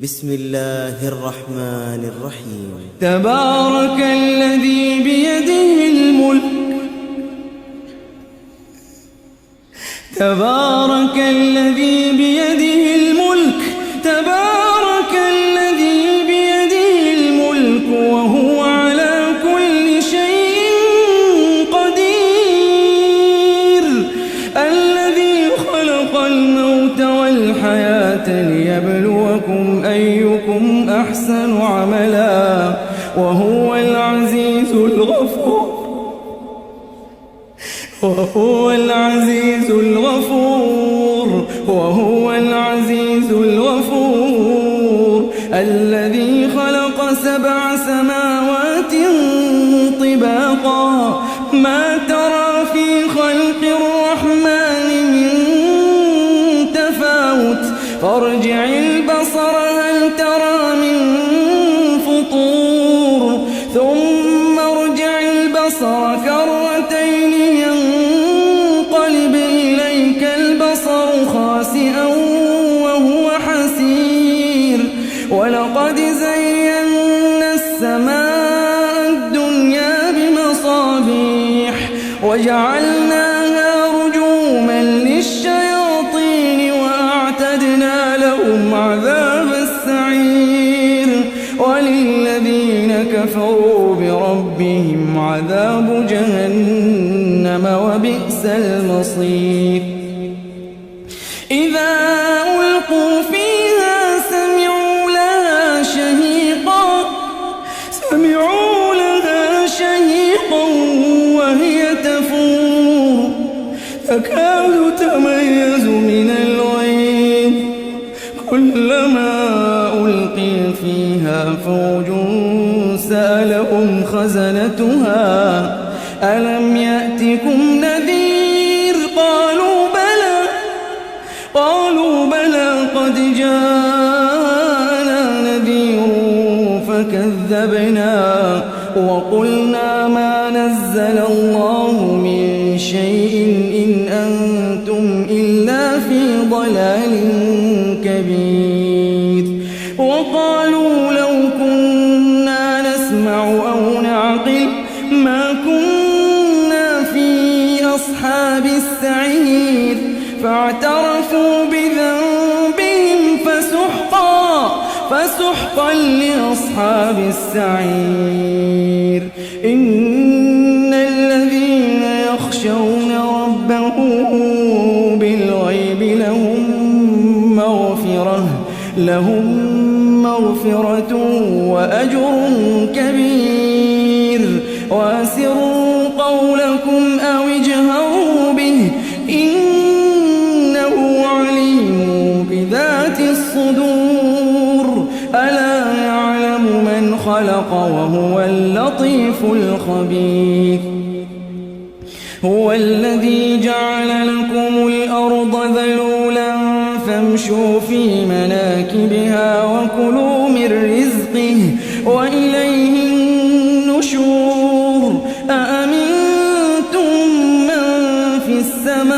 بسم الله الرحمن الرحيم. تبارك الذي بيده الملك تبارك الذي بيده الملك تبارك الذي بيده الملك وهو على كل شيء قدير. الذي خلق الموت والحياة ليبلوكم أيكم أحسن عملا وهو العزيز الغفور وهو العزيز الغفور الذي خلق 7 سماوات طباقا ما ترى في خلق الرحمن من تفاوت فارجع البصر هل ترى من فطور ثم ارجع البصر كرتين ينقلب إليك البصر خاسئا وهو حسير. ولقد زينا السماء الدنيا بمصابيح وجعلناها رجوما للشياطين وأعتدنا لهم عذاب السعير. وللذين كفروا بربهم عذاب جهنم وبئس المصير. إذا ألقوا فيها سمعوا لها شهيقا وهي تفور تكاد تميز من الغيظ كلما ألقي فيها فوج سألهم خزنتها ألم يأتكم نذير قالوا بلى قد جاءنا نذير فكذبنا وقلنا ما نزل الله من شيء إن أنتم إلا في ضلال كبير. وقالوا لو كنا نسمع أو نعقل ما كنا في أصحاب السعير فاعترفوا بذنبهم فسحقا لأصحاب السعير. إن الذين يخشون ربهم بالغيب لهم مغفرة وأجر كبير. وأسروا قولكم أو اجهروا به إنه عليم بذات الصدور. ألا يعلم من خلق وهو اللطيف الخبير. هو الذي جعل لكم الأرض ذلولا فامشوا في مناكبها وكلوا من رزقه وإليه النشور. أأمنتم من في السماء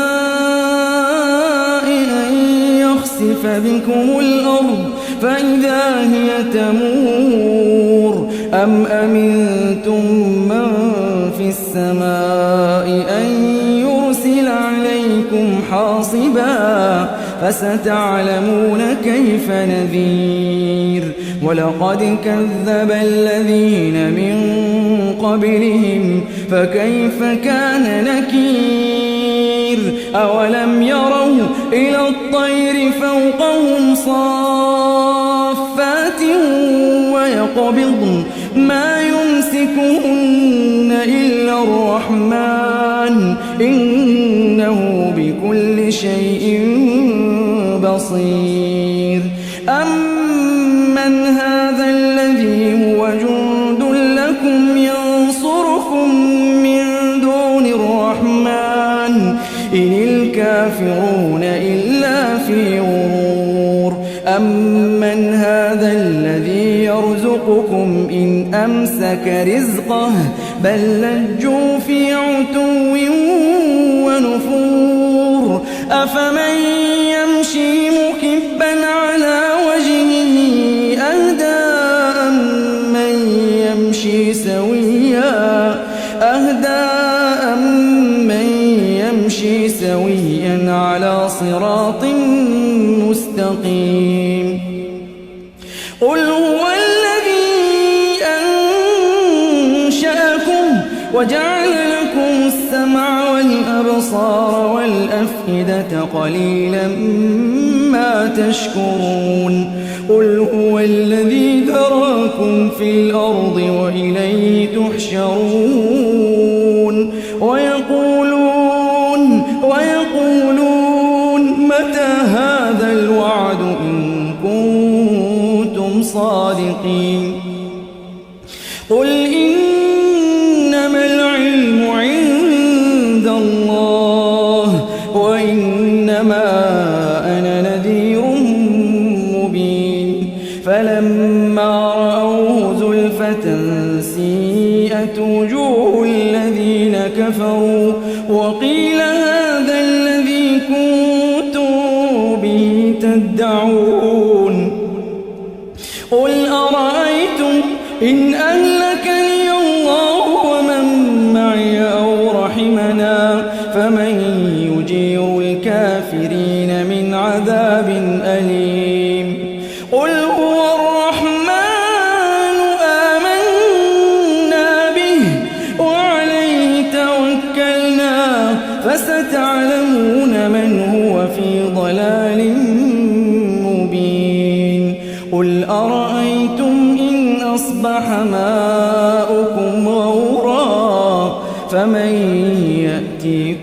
أن يخسف بكم الأرض فإذا هي تمور أم أمنتم من في السماء أن يرسل عليكم حاصبا فستعلمون كيف نذير. ولقد كذب الذين من قبلهم فكيف كان نكير. أولم يروا إلى الطير فوقهم صافات ويقبضن ما يمسكهن إلا الرحمن إنه بكل شيء بصير. أمن هذا الذي هو جند لكم ينصركم من دون الرحمن إن الكافرون إلا في غرور. أمن هذا الذي يرزقكم إن أمسك رزقه بل لجوا في عتو ونفور. أفمن يمشي مكبا على وجهه قل هو الذي أنشأكم وجعل لكم السمع والأبصار والأفئدة قليلا ما تشكرون قل هو الذي ذراكم في الأرض وإليه تحشرون ويقولون متى هذا الوعد إن كنتم صادقين قل إنما العلم عند الله وإنما أنا نذير مبين فلما رأوه زلفة سيئت وجوه الذين كفروا وقيل هذا الذي كنتم به تدعون قل أرأيتم إن أهلكني الله ومن معي أو رحمنا فمن يجير الكافرين من عذاب أليم قل هو الرحمن آمنا به وعليه توكلنا فستعلمون من هو في ضلال مبين قل أرأيتم إن أصبح ماؤكم غورا فمن يأتيكم